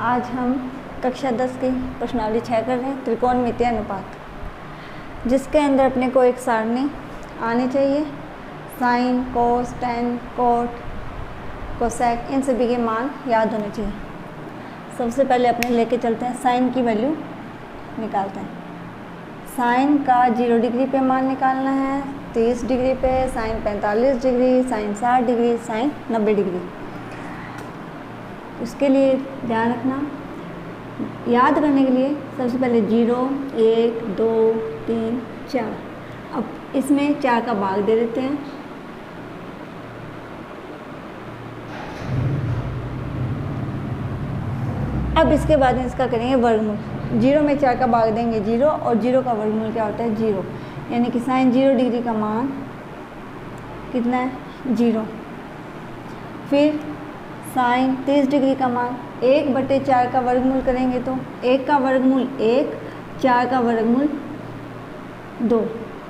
आज हम कक्षा 10 की प्रश्नावली 6 कर रहे हैं, त्रिकोणमितीय अनुपात, जिसके अंदर अपने को एक सारणी आनी चाहिए। साइन, कोस, टेन, कोट, कोसेक, इन सभी के मान याद होने चाहिए। सबसे पहले अपने लेके चलते हैं, साइन की वैल्यू निकालते हैं। साइन का 0 डिग्री पे मान निकालना है, 30 डिग्री पे, sine 45 degree, sine 60 degree, sine 90 degree. उसके लिए ध्यान रखना, याद करने के लिए सबसे पहले 0, 1, 2, 3, 4। अब इसमें 4 का भाग दे देते हैं। अब इसके बाद इसका करेंगे वर्गमूल। 0 में 4 का भाग देंगे 0, और 0 का वर्गमूल क्या होता है 0, यानी कि साइन 0 डिग्री का मान कितना है 0। फिर साइन 30 डिग्री का मान 1/4 का वर्गमूल करेंगे तो 1 का वर्गमूल 1, 4 का वर्गमूल 2,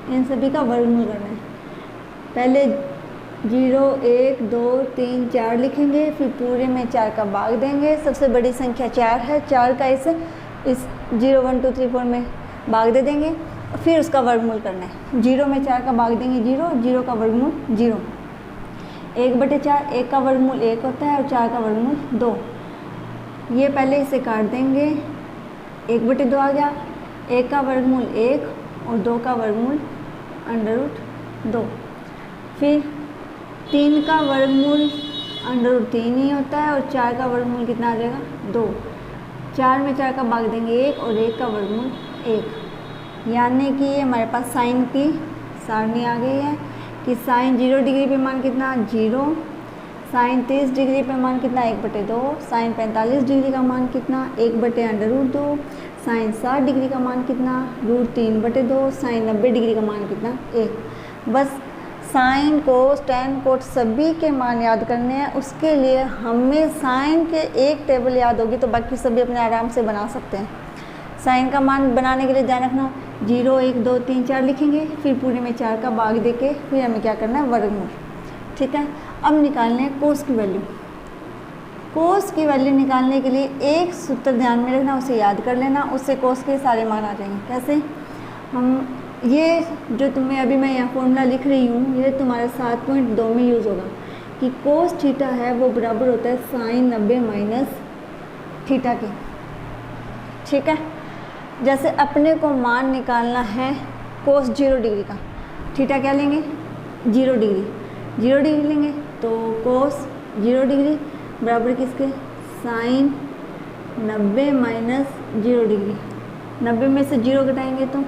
इन सभी का वर्गमूल करना है। पहले 0, 1, 2, 3, 4 लिखेंगे, फिर पूरे में 4 का भाग देंगे। सबसे बड़ी संख्या 4 है, 4 का इस 0, 1, 2, 3, 4 में भाग दे देंगे, फिर उसका वर्गमूल करना है। 0 में 4 का भाग देंगे 0, 0 का वर्गमूल 0। 1/4, 1 का वर्गमूल 1 होता है और 4 का वर्गमूल 2। ये पहले इसे काट देंगे, 1/2 आ गया। 1 का वर्गमूल 1 और 2 का वर्गमूल √2। फिर 3 का वर्गमूल √3 ही होता है, और 4 का वर्गमूल कितना आ जाएगा 2। 4 में 4 का भाग देंगे 1, और 1 का वर्गमूल 1। यानी कि ये हमारे पास साइन की सारणी आ गई है कि साइन 0 डिग्री पे मान कितना 0, साइन 30 डिग्री पे मान कितना 1/2, साइन 45 डिग्री का मान कितना 1/√2, साइन 60 डिग्री का मान कितना √3/2, साइन 90 डिग्री का मान कितना 1। बस साइन, कोस, टेन, कोट सभी के मान याद करने हैं। उसके लिए हमें साइन के एक टेबल याद होगी तो बाकी सभी अपने आराम से बना सकते हैं। साइन का मान बनाने के लिए ध्यान रखना, 0, 1, 2, 3, 4 लिखेंगे, फिर पूरे में 4 का भाग देके फिर हमें क्या करना है वर्गमूल। ठीक है, अब निकालने हैं कोस की वैल्यू। कोस की वैल्यू निकालने के लिए एक सूत्र ध्यान में रखना, उसे याद कर लेना, उससे कोस के सारे मान आ जाएंगे। कैसे? हम ये जो तुम्हें अभी मैं यहाँ फॉर्मूला लिख रही हूँ, ये तुम्हारे 7.2 में यूज़ होगा कि कोस थीटा है वो बराबर होता है साइन 90 माइनस थीटा के। ठीक है, जैसे अपने को मान निकालना है कोस 0 डिग्री का, थीटा क्या लेंगे 0 डिग्री, 0 डिग्री लेंगे तो कोस 0 डिग्री बराबर किसके साइन 90 माइनस 0 डिग्री। 90 में से 0 घटाएंगे तो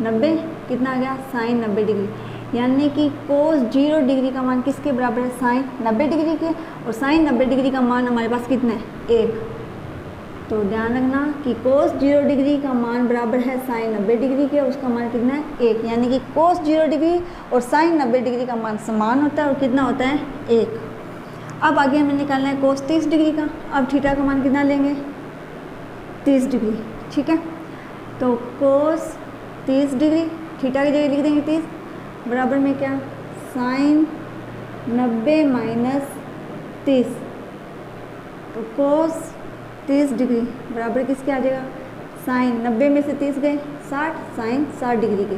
90 कितना आ गया साइन 90 डिग्री। यानी कि कोस 0 डिग्री का मान किसके बराबर है साइन 90 डिग्री के, और साइन 90 डिग्री का मान हमारे पास कितना है 1। तो ध्यान रखना कि कोस 0 डिग्री का मान बराबर है साइन 90 डिग्री के, उसका मान कितना है 1। यानी कि कोस 0 डिग्री और साइन 90 डिग्री का मान समान होता है और कितना होता है 1। अब आगे हमें निकालना है कोस 30 डिग्री का। अब थीटा का मान कितना लेंगे 30 डिग्री। ठीक है, तो कोस 30 डिग्री थीटा की जगह लिख देंगे 30 बराबर में क्या साइन 90 माइनस 30। तो कोस 30 डिग्री बराबर किसके आ जाएगा साइन 90 में से 30 गए 60, साइन 60 डिग्री के।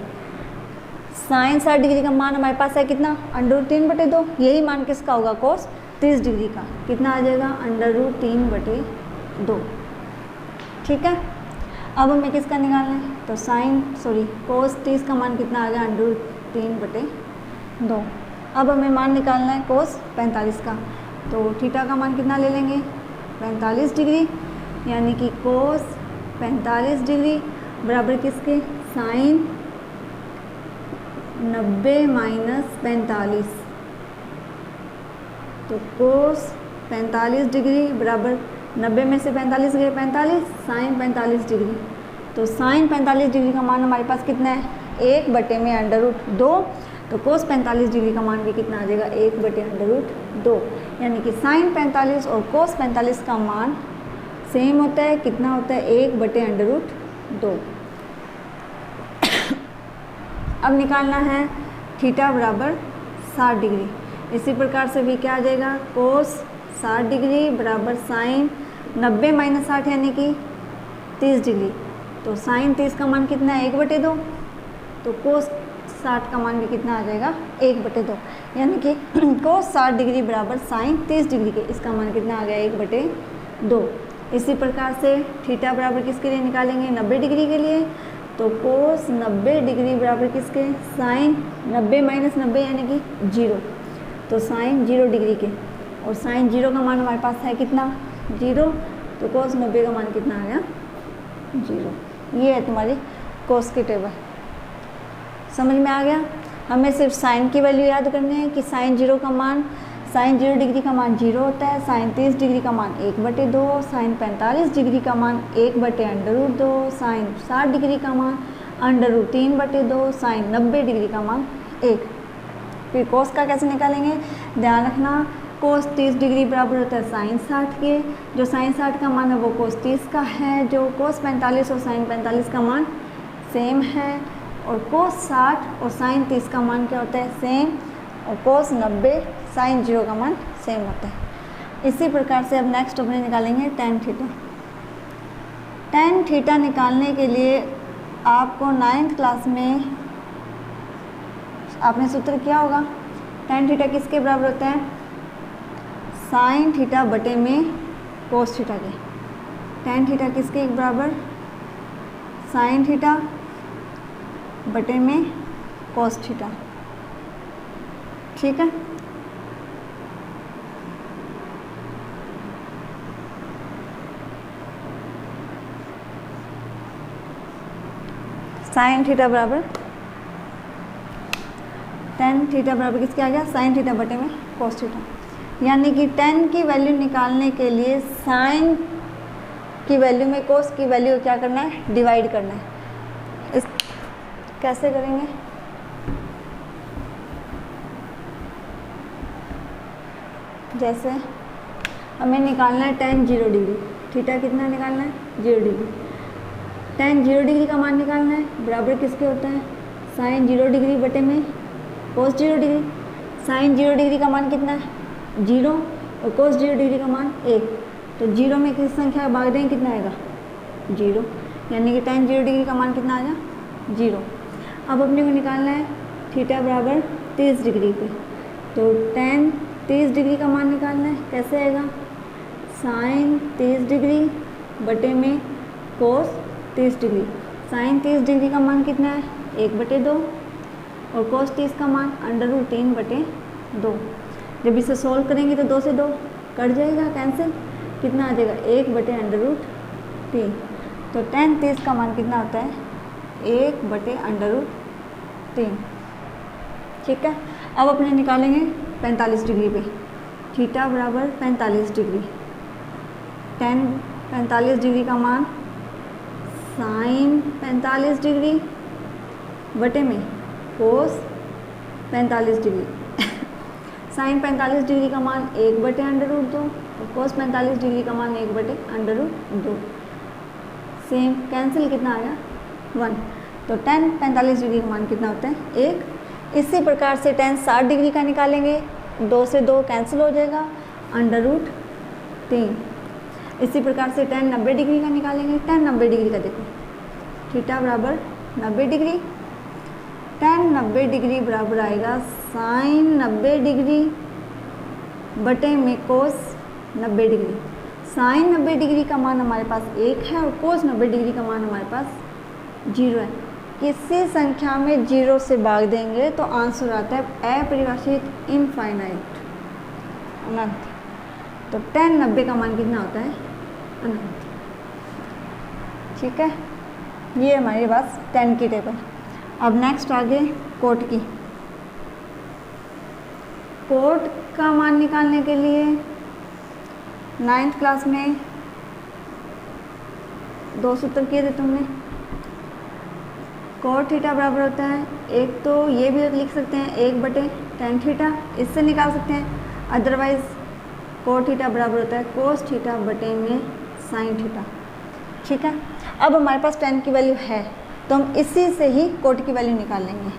साइन 60 डिग्री का मान हमारे पास है कितना √3/2। यही मान किसका होगा कोस 30 डिग्री का, कितना आ जाएगा √3/2। ठीक है, अब हमें किसका निकालना है तो कोस 30 का मान कितना आ गया √3/2। अब हमें मान निकालना है कोस 45 का, तो थीटा का मान कितना ले लेंगे 45 डिग्री, यानी कि कोस 45 डिग्री बराबर किसके साइन 90 माइनस 45। तो कोस 45 डिग्री बराबर 90 में से 45 गए 45, साइन 45 डिग्री। तो साइन 45 डिग्री का मान हमारे पास कितना है 1/√2। तो कोस 45 डिग्री का मान भी कितना आ जाएगा 1/√2। यानी कि साइन 45 और कोस 45 का मान सेम होता है, कितना होता है 1/√2। अब निकालना है थीटा बराबर 60 डिग्री। इसी प्रकार से भी क्या आ जाएगा कोस 60 डिग्री बराबर साइन 90 माइनस 60 यानी कि 30 डिग्री। तो साइन 30 का मान कितना है 1/2, तो कोस 60 का मान भी कितना आ जाएगा 1/2, यानी कि कोस 60 डिग्री बराबर साइन 30 डिग्री के, इसका मान कितना आ गया 1/2। इसी प्रकार से थीटा बराबर किसके लिए निकालेंगे 90 डिग्री के लिए, तो कोस 90 डिग्री बराबर किसके साइन 90 माइनस 90 यानी कि 0, तो साइन 0 डिग्री के, और साइन 0 का मान हमारे पास है कितना 0, तो कोस 90 का मान कितना आ गया 0। ये है तुम्हारी कोस की टेबल। समझ में आ गया। हमें सिर्फ साइन की वैल्यू याद करनी है कि साइन 0 का मान, साइन 0 डिग्री का मान 0 होता है, साइन 30 डिग्री का मान 1/2, साइन 45 डिग्री का मान 1/√2, साइन 60 डिग्री का मान √3/2, साइन 90 डिग्री का मान 1। फिर कोस का कैसे निकालेंगे, ध्यान रखना कोस 30 डिग्री बराबर होता है साइन 60 के, जो साइन 60 का मान है वो कोस 30 का है, जो कोस 45 और साइन 45 का मान सेम है, और कोस 60 और साइन 30 का मान क्या होता है सेम, और कोस 90 साइन 0 का मान सेम होता है। इसी प्रकार से अब नेक्स्ट अपने निकालेंगे टेन थीटा। टेन थीटा निकालने के लिए आपको 9th क्लास में आपने सूत्र किया होगा, टेन थीटा किसके बराबर होता है साइन थीटा बटे में कोस थीटा के। टेन थीटा किसके बराबर साइन थीटा बटे में कोस थीटा, ठीक है। साइन थीटा बराबर टेन थीटा बराबर किसके आ गया साइन थीटा बटे में कोस थीटा, यानी कि टेन की वैल्यू निकालने के लिए साइन की वैल्यू में कोस की वैल्यू क्या करना है डिवाइड करना है। इस कैसे करेंगे, जैसे हमें निकालना है टेन 0 डिग्री, थीटा कितना निकालना है 0 डिग्री, टेन 0 डिग्री का मान निकालना है बराबर किसके होता है साइन 0 डिग्री बटे में कोस 0 डिग्री। साइन 0 डिग्री का मान कितना है 0 और कोस 0 डिग्री का मान 1, तो 0 में किस संख्या भाग देंगे कितना आएगा 0, यानी कि टेन 0 डिग्री का मान कितना आ जाए 0। अब अपने को निकालना है थीटा बराबर 30 डिग्री पे, तो टेन 30 डिग्री का मान निकालना है, कैसे आएगा साइन 30 डिग्री बटे में कोस 30 डिग्री। साइन 30 डिग्री का मान कितना है 1/2 और कोस 30 का मान √3/2। जब इसे सोल्व करेंगे तो 2 से 2 कट जाएगा कैंसिल, कितना आ जाएगा 1/√3। तो टेन 30 का मान कितना होता है 1/√3, ठीक है। अब अपने निकालेंगे 45 डिग्री पे, थीटा बराबर 45 डिग्री, टेन 45 डिग्री का मान साइन 45 डिग्री बटे में कोस 45 डिग्री। साइन 45 डिग्री का मान 1/√2 और कोस 45 डिग्री का मान 1/√2, सेम कैंसिल, कितना आया 1। तो टेन 45 डिग्री का मान कितना होता है 1। इसी प्रकार से टेन 60 डिग्री का निकालेंगे, 2 से 2 कैंसिल हो जाएगा √3। इसी प्रकार से टेन 90 डिग्री का निकालेंगे, टेन 90 डिग्री का देखो थीटा बराबर 90 डिग्री, टेन 90 डिग्री बराबर आएगा साइन 90 डिग्री बटे में कोस 90 डिग्री। साइन 90 डिग्री का मान हमारे पास 1 है और कोस 90 डिग्री का मान हमारे पास 0 है। किसी संख्या में 0 से भाग देंगे तो आंसर आता है अपरिभाषित इनफाइनाइट अनंत। तो टेन 90 का मान कितना होता है अनंत, ठीक है। ये हमारे पास टेन की टेबल। अब नेक्स्ट आगे कोट की। कोट का मान निकालने के लिए 9th क्लास में 2 सूत्र किए थे तुमने। कोट थीटा बराबर होता है, एक तो ये भी लिख सकते हैं 1/tan थीटा, इससे निकाल सकते हैं, अदरवाइज कोट थीटा बराबर होता है कोस थीटा बटे में साइन थीटा, ठीक है। अब हमारे पास टेन की वैल्यू है तो हम इसी से ही कोट की वैल्यू निकाल लेंगे।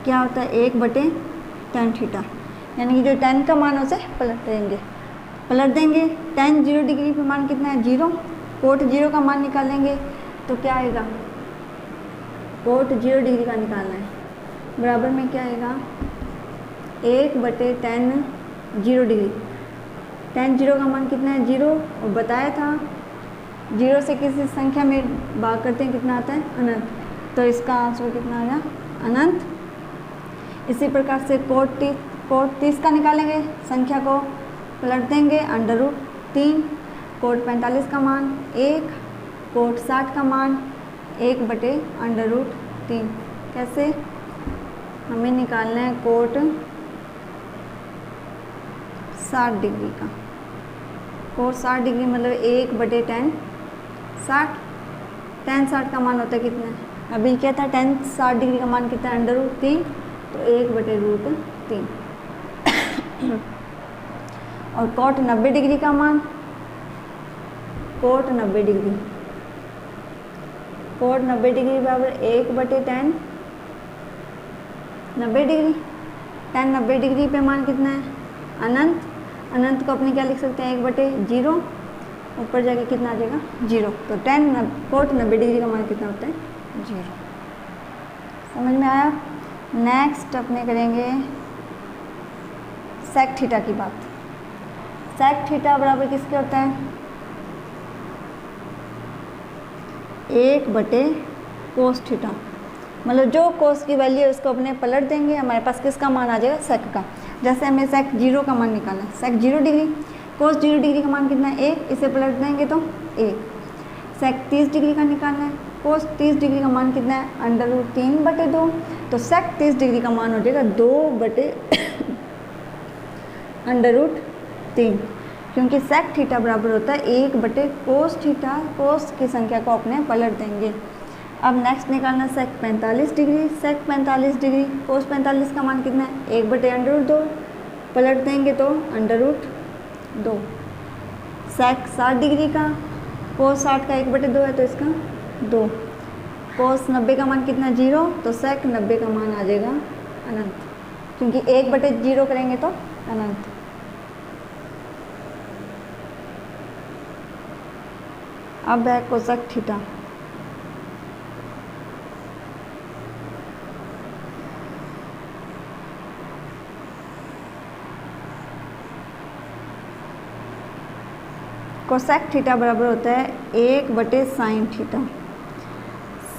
क्या होता है 1/tan थीटा, यानी कि जो टेन का मान है उसे पलट देंगे। पलट देंगे, टेन 0 डिग्री पे मान कितना है 0, कोट 0 का मान निकालेंगे तो क्या आएगा, कोट 0 डिग्री का निकालना है, बराबर में क्या आएगा 1/10 0 डिग्री, टेन 0 का मान कितना है 0, और बताया था 0 से किसी संख्या में भाग करते हैं कितना आता है अनंत, तो इसका आंसर कितना आया अनंत। इसी प्रकार से कोट 30 का निकालेंगे, संख्या को पलट देंगे, √3, कोट 45 का मान 1, कोट 60 का मान 1/√3। कैसे, हमें निकालना है कोट 60 डिग्री का, कोट 60 डिग्री मतलब 1/10 60, tan 60 का मान होता है कितना, अभी क्या था tan 60 डिग्री का मान कितना है √3, तो 1/√3। और कोट 90 डिग्री का मान, कोट 90 डिग्री, कोट 90 डिग्री बराबर 1/10 90 डिग्री, tan 90 डिग्री पे मान कितना है अनंत, अनंत को अपने क्या लिख सकते हैं 1/0, ऊपर जाके कितना आ जाएगा 0, तो कोट 90 डिग्री का मान कितना होता है 0। समझ में आया। नेक्स्ट अपने करेंगे सेक थीटा की बात। सेक थीटा बराबर किसके होता है 1/कोस थीटा, मतलब जो कोस की वैल्यू है उसको अपने पलट देंगे, हमारे पास किसका मान आ जाएगा सेक का। जैसे हमें सेक 0 का मान निकालना है, सेक 0 डिग्री, कोस 0 डिग्री का मान कितना है 1, इसे पलट देंगे तो 1। सेक 30 डिग्री का निकालना है, कोस 30 डिग्री का मान कितना है √3/2, तो सेक 30 डिग्री का मान हो जाएगा 2/√3, क्योंकि सेक थीटा बराबर होता है 1/कोस थीटा, कोस की संख्या को अपने पलट देंगे। अब नेक्स्ट निकालना सेक 45 डिग्री, सेक 45 डिग्री, कोस 45 का मान कितना है 1/√2, पलट देंगे तो √2। सेक 60 डिग्री का, कोस 60 का 1/2 है तो इसका 2, कोस 90 का मान कितना 0, तो सेक 90 का मान आ जाएगा अनंत, क्योंकि 1/0 करेंगे तो अनंत। अब है कोसेक थीटा। कोसेक थीटा बराबर होता है 1/साइन थीटा।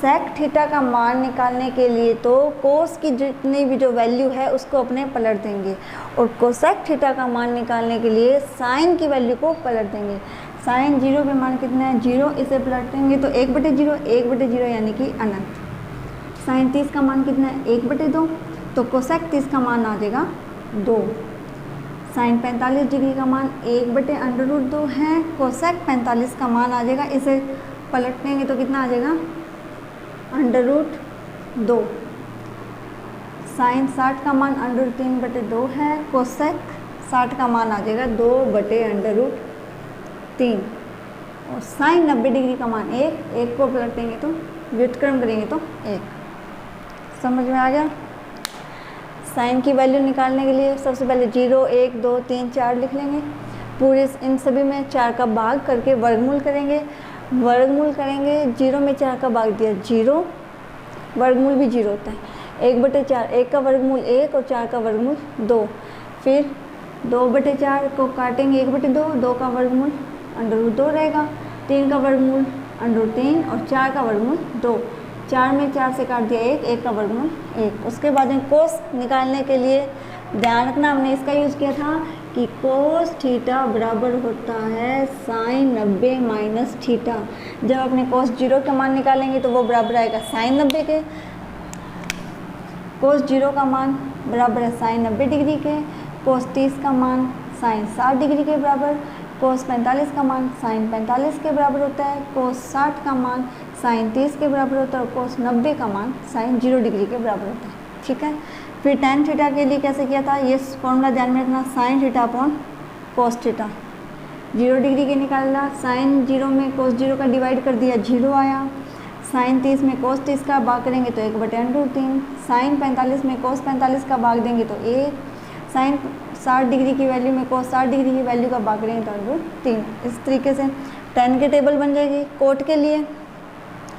सेक थीटा का मान निकालने के लिए तो कोस की जितनी भी जो वैल्यू है उसको अपने पलट देंगे, और कोसेक थीटा का मान निकालने के लिए साइन की वैल्यू को पलट देंगे। साइन 0 पे मान कितना है 0, इसे पलट देंगे तो 1/0, 1/0 यानी कि अनंत। साइन 30 का मान कितना है 1/2, तो कोसेक 30 का मान आ जाएगा 2। साइन 45 डिग्री का मान 1/√2 है, कोसेक 45 का मान आ जाएगा, इसे पलटेंगे तो कितना आ जाएगा √2। साइन 60 का मान √3/2 है, कोसेक 60 का मान आ जाएगा 2/√3। और साइन 90 डिग्री का मान 1 को पलटेंगे तो व्युत्क्रम करेंगे तो 1। समझ में आ गया। साइन की वैल्यू निकालने के लिए सबसे पहले 0, 1, 2, 3, 4 लिख लेंगे, पूरे इन सभी में 4 का भाग करके वर्गमूल करेंगे, वर्गमूल करेंगे 0 में 4 का भाग दिया 0, वर्गमूल भी 0 होता है, 1/4, 1 का वर्गमूल 1 और 4 का वर्गमूल 2, फिर 2/4 को काटेंगे 1/2, 2 का वर्गमूल √2 रहेगा, 3 का वर्गमूल √3 और 4 का वर्गमूल 2, 4 में 4 से काट दिया 1, 1 का वर्गमूल 1। उसके बाद में कोस निकालने के लिए ध्यान रखना हमने इसका यूज़ किया था कि कोस थीटा बराबर होता है साइन 90 माइनस थीटा। जब अपने कोस 0 का मान निकालेंगे तो वो बराबर आएगा साइन 90 के, कोस 0 का मान बराबर है साइन 90 डिग्री के, कोस 30 का मान साइन 60 डिग्री के बराबर, कोस 45 का मान साइन 45 के बराबर होता है, कोस 60 का मान साइन 30 के बराबर होता है और कोस 90 का मान साइन 0 डिग्री के बराबर होता है। ठीक है। फिर tan थीटा के लिए कैसे किया था, ये फॉर्मूला ध्यान में रखना, sine theta upon cos theta. 0 degree के निकाला, साइन 0 में कोस 0 का डिवाइड कर दिया 0 आया, साइन 30 में कोस 30 का भाग करेंगे तो 1/√3, साइन 45 में कोस 45 का भाग देंगे तो 1, साइन 60 डिग्री की वैल्यू में कोस 60 डिग्री की वैल्यू का भाग करेंगे तो अंडर 3। इस तरीके से tan की टेबल बन जाएगी। कोट के लिए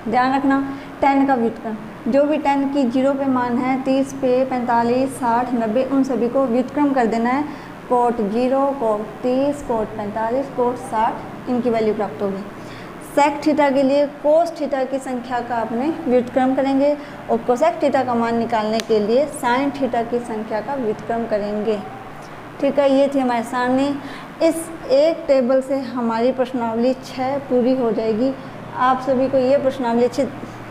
ध्यान रखना tan का व्युत्क्रम, जो भी tan की 0 पे मान है 30 पे 45 60 90 उन सभी को व्युत्क्रम कर देना है। कोट 0 कोट 30 कोट 45 कोट 60 इनकी वैल्यू प्राप्त होगी। सेक थीटा के लिए कोस थीटा की संख्या का अपने व्युत्क्रम करेंगे और कोसेक थीटा का मान निकालने के लिए साइन थीटा की संख्या का व्युत्क्रम करेंगे। ठीक है, ये थी हमारे सामने। इस एक टेबल से हमारी प्रश्नावली 6 पूरी हो जाएगी। आप सभी को ये प्रश्नावली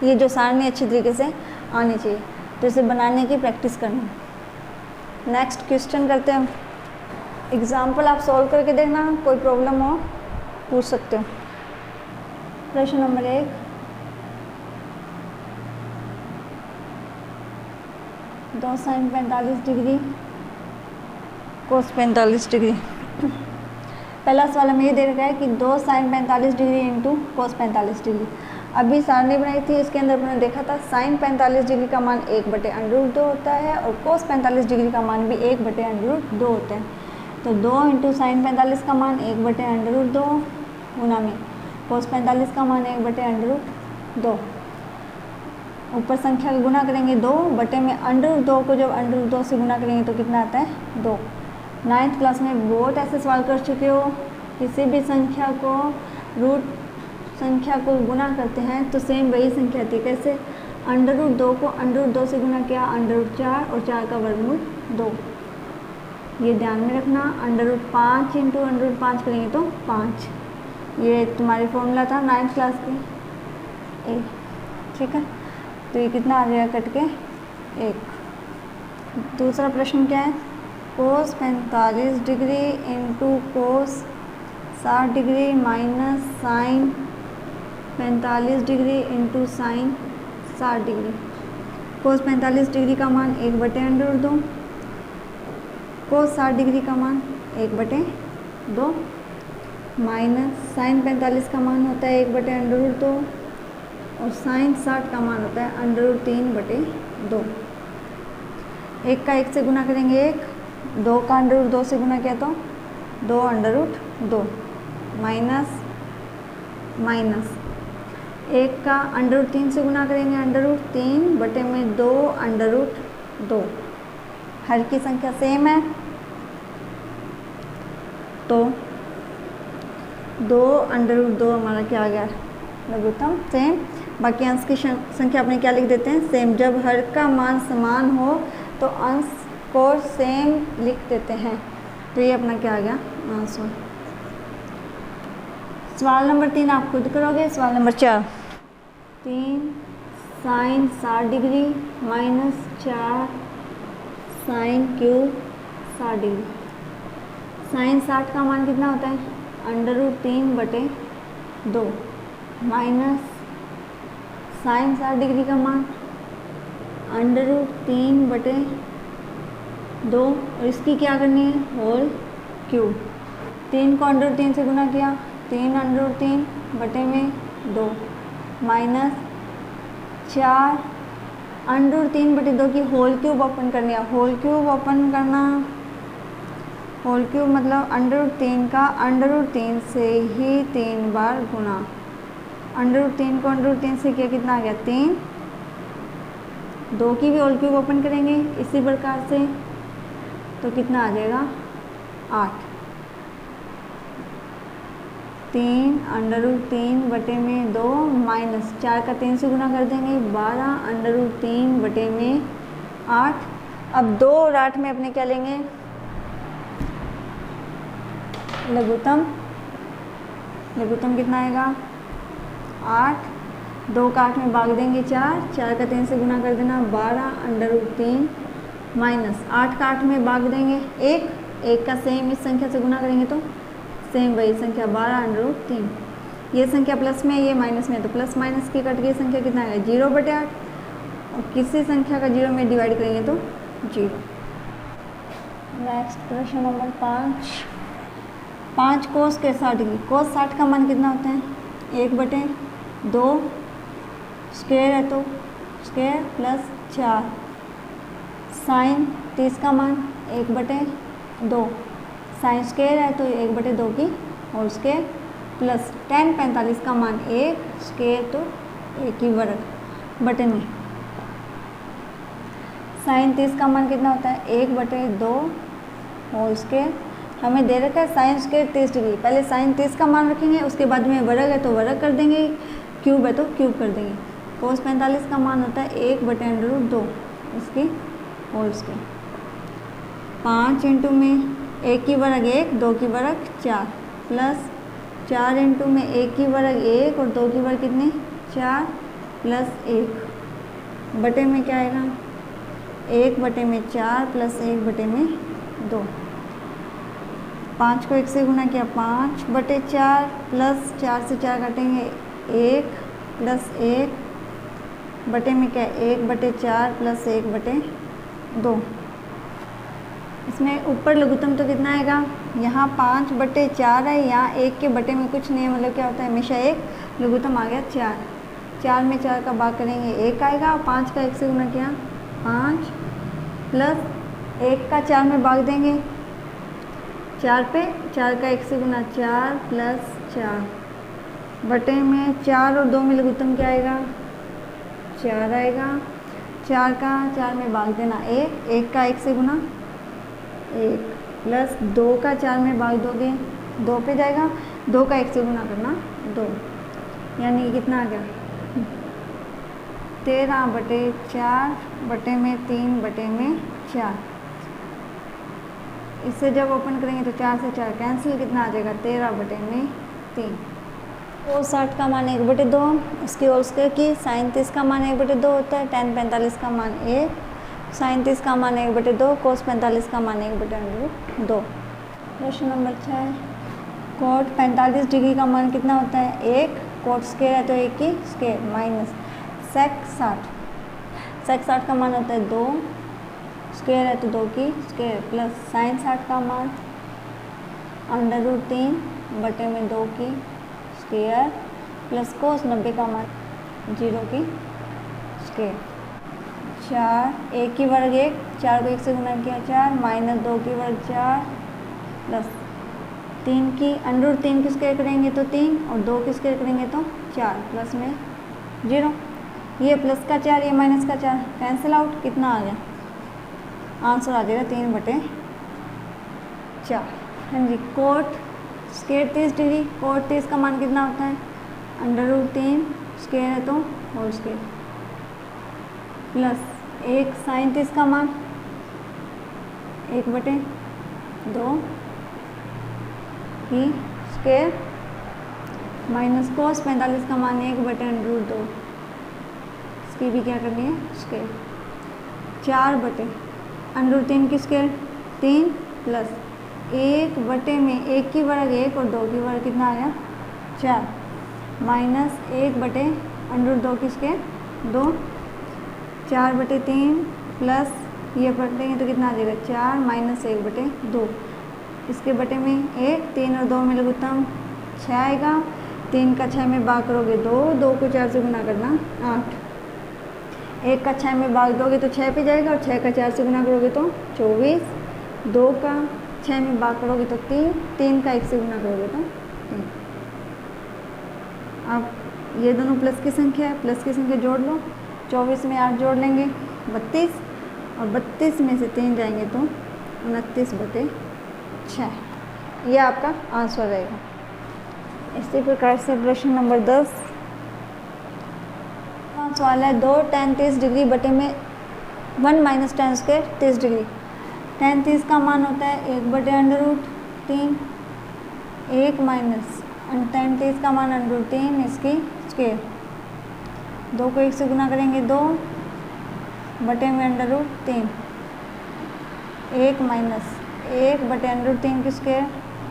ये जो सारणी अच्छी तरीके से आनी चाहिए, तो इसे बनाने की प्रैक्टिस करना। नेक्स्ट क्वेश्चन करते हैं। एग्जाम्पल आप सॉल्व करके देखना, कोई प्रॉब्लम हो पूछ सकते हो। प्रश्न नंबर 1, दो साइन 45 डिग्री कोस 45 डिग्री। पहला सवाल हमें ये दे रखा है कि 2 sine 45 degree into cos 45 degree. अभी सारणी बनाई थी, इसके अंदर अपने देखा था साइन 45 डिग्री का मान 1/√2 होता है और कोस 45 डिग्री का मान भी 1/√2 होता है। तो 2 इंटू साइन 45 का मान 1/√2 गुना में कोस 45 का मान 1/√2। ऊपर संख्या का गुना करेंगे 2 बटे में √2 को जब √2 से गुना करेंगे तो कितना आता है 2। 9th क्लास में बहुत ऐसे सवाल कर चुके हो, किसी भी संख्या को रूट संख्या को गुना करते हैं तो सेम वही संख्या आती है। कैसे? √2 को √2 से गुना किया √4 और 4 का वर्गमूल 2। ये ध्यान में रखना। √5 इंटू √5 करेंगे तो 5। ये तुम्हारी फॉर्मूला था 9th क्लास के ए। ठीक है, तो ये कितना आ जाएगा कट के 1। दूसरा प्रश्न क्या है? Cos 45 degree into cos 60 degree minus sin 45 degree into sin 60 degree. Cos 45 degree का मान 1/√2, कोस 60 डिग्री का मान 1/2 माइनस साइन 45 का मान होता है 1/√2 और साइन 60 का मान होता है √3/2। 1 का 1 से गुना करेंगे 1, 2 का √2 से गुना किया तो 2/2 माइनस 1 का √3 से गुना करेंगे √3 बटे में 2/2। हर की संख्या सेम है तो 2/2 हमारा क्या आ गया लघुत्तम सेम। बाकी अंश की संख्या अपने क्या लिख देते हैं सेम। जब हर का मान समान हो तो अंश को सेम लिख देते हैं। तो ये अपना क्या आ गया आंसर। सवाल नंबर 3 आप खुद करोगे। सवाल number 4, 3 sine 60 degree minus 4 sine cube 60 degree. Sine 60 का मान कितना होता है √3/2 माइनस साइन 60 डिग्री का मान √3/2 और इसकी क्या करनी है होल क्यूब। 3 को √3 से गुना किया 3/3 बटे में 2 माइनस 4 √3/2 की होल क्यूब ओपन करनी है। होल क्यूब ओपन करना, होल क्यूब मतलब √3 का √3 से ही 3 बार गुना। √3 को √3 से किया कितना आ गया 3। 2 की भी होल क्यूब ओपन करेंगे इसी प्रकार से तो कितना आ जाएगा 8। 3 √3 बटे में 2 माइनस 4 का 3 से गुना कर देंगे 12 √3 बटे में 8। अब 2 और 8 में अपने क्या लेंगे लघुत्तम। लघुत्तम कितना आएगा 8। 2 का 8 में भाग देंगे 4, 4 का 3 से गुना कर देना 12 √3 माइनस 8 का 8 में भाग देंगे 1, 1 का सेम इस संख्या से गुना करेंगे तो सेम वही संख्या 12 √3। ये संख्या प्लस में ये माइनस में तो प्लस माइनस की कट गई संख्या कितना आएगा 0/8 और किसी संख्या का 0 में डिवाइड करेंगे तो 0। नेक्स्ट प्रश्न नंबर 5 कोस के 60 डिग्री। कोस 60 का मान कितना होता है 1/2 स्क्वायर है तो स्क्वायर प्लस 4 साइन 30 का मान 1/4 2 साइन स्क्वायर है तो 1/2 की होल स्क्वायर प्लस tan 45 का मान 1 स्क्वायर तो 1 की वर्ग बटे में साइन 30 का मान कितना होता है 1/2 होल स्क्वायर। हमें दे रखा है साइन स्क्वायर 30 डिग्री, पहले साइन 30 का मान रखेंगे, उसके बाद में वर्ग है तो वर्ग कर देंगे, क्यूब है तो क्यूब कर देंगे। कोस 45 का मान होता है 1/√2 इसकी होल स्क्वायर। 5 इंटू में 1 की वर्ग 1 2 की वर्ग 4 प्लस 4 इंटू में 1 की वर्ग 1 और 2 की वर्ग कितनी 4 प्लस 1 बटे में क्या आएगा 1/4 प्लस 1/2। 5 को 1 से गुना किया 5/4 प्लस 4 से 4 काटेंगे 1 प्लस 1 बटे में क्या 1/4 प्लस 1/2। इसमें ऊपर लघुत्तम तो कितना आएगा, यहाँ 5/4 है, यहाँ 1 के बटे में कुछ नहीं है, मतलब क्या होता है हमेशा एक लघुत्तम आ गया 4। 4 में 4 का भाग करेंगे 1 आएगा, 5 का 1 से गुना किया 5 प्लस 1 का 4 में भाग देंगे 4 पे, 4 का 1 से गुना 4 प्लस 4 बटे में 4 और 2 में लघुत्तम क्या आएगा 4 आएगा। 4 का 4 में भाग देना 1, 1 का 1 से गुना 1 प्लस 2 का 4 में भाग दोगे 2 पे जाएगा, 2 का 1 से गुना करना 2, यानी कि कितना आ गया 13/4 बटे में 3/4। इससे जब ओपन करेंगे तो 4 से 4 कैंसिल, कितना आ जाएगा 13/3। कोस 60 का मान 1/2 इसकी होल स्क्वायर की। साइन 30 का मान 1/2 होता है, tan 45 का मान 1, साइन 30 का मान 1/2, कोस 45 का मान 1/2। प्रश्न नंबर 6 कोट 45 डिग्री का मान कितना होता है 1, कोट स्क्वायर है तो 1 की स्क्वायर माइनस सेक 60 का मान होता है 2, स्क्वायर है तो 2 की स्क्वायर प्लस साइन 60 का मान √3 बटे में 2 की स्क्वायर प्लस कोस 90 का मान 0 की स्क्वायर। 4 1 की वर्ग 1, 4 को 1 से गुना किया 4 माइनस 2 की वर्ग 4 प्लस 3 की √3 की स्क्वायर करेंगे तो 3 और 2 की स्क्वायर करेंगे तो 4 प्लस में 0। ये प्लस का 4 ये माइनस का 4 कैंसिल आउट, कितना आ गया आंसर आ जाएगा 3/4। हाँ जी, कोट स्क्वायर 30 डिग्री, कोट 30 का मान कितना होता है √3 स्क्वायर है तो होल स्क्वायर प्लस 1 साइन 30 का मान 1/2 की स्क्वायर माइनस कोस 45 का मान 1/√2 इसकी भी क्या करनी है स्क्वायर। 4/√3 की स्क्वायर 3 प्लस 1 बटे में 1 की वर्ग 1 और 2 की वर्ग कितना आ गया 4 माइनस 1/√2 की स्क्वायर 2, 4/3 प्लस ये पढ़ेंगे तो कितना आ जाएगा 4 माइनस 1/2, इसके बटे में 1, 3 और 2 में लघुत्तम 6 आएगा, 3 का 6 में भाग करोगे 2, 2 को 4 से गुना करना 8, 1 का 6 में भाग दोगे तो 6 पे जाएगा और 6 का 4 से गुना करोगे तो 24, 2 का 6 में भाग करोगे तो 3, 3 का 1 से गुना करोगे तो 3। अब ये दोनों प्लस की संख्या है, प्लस की संख्या जोड़ लो, 24 में 8 जोड़ लेंगे 32 और 32 में से 3 जाएंगे तो 29/6। यह आपका आंसर रहेगा। इसी प्रकार से प्रश्न नंबर 10 सवाल है 2 tan 30 डिग्री बटे में 1 minus tan square 30 degree. tan 30 का मान होता है 1/√3, 1 माइनस tan 30 का मान √3 इसकी स्क्वायर, 2 को 1 से गुना करेंगे 2 बटे में √3, 1 माइनस 1/√3 की स्क्वायर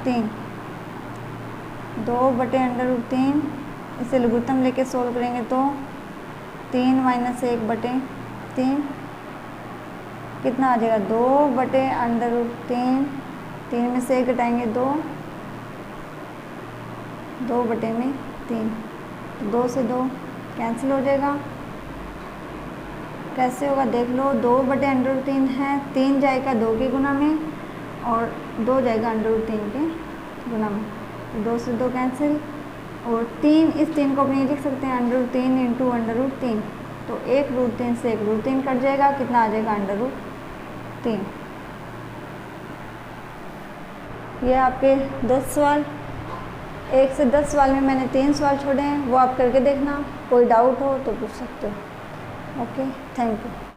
3, 2/√3 इसे लघुत्तम लेके सोल्व करेंगे तो 3 माइनस 1/3 कितना आ जाएगा 2/√3, 3 में से 1 घटाएंगे 2, 2/3, 2 से 2 कैंसिल हो जाएगा। कैसे होगा देख लो, 2/√3 है, 3 जाएगा 2 के गुना में और 2 जाएगा √3 के गुना में, 2 से 2 कैंसिल, और 3, इस 3 को अपनी लिख सकते हैं √3 इंटू √3, तो 1 √3 से 1 √3 कट जाएगा, कितना आ जाएगा √3। ये आपके 10 सवाल, 1 से 10 सवाल में मैंने 3 सवाल छोड़े हैं, वो आप करके देखना, कोई डाउट हो तो पूछ सकते हो। Okay, thank you.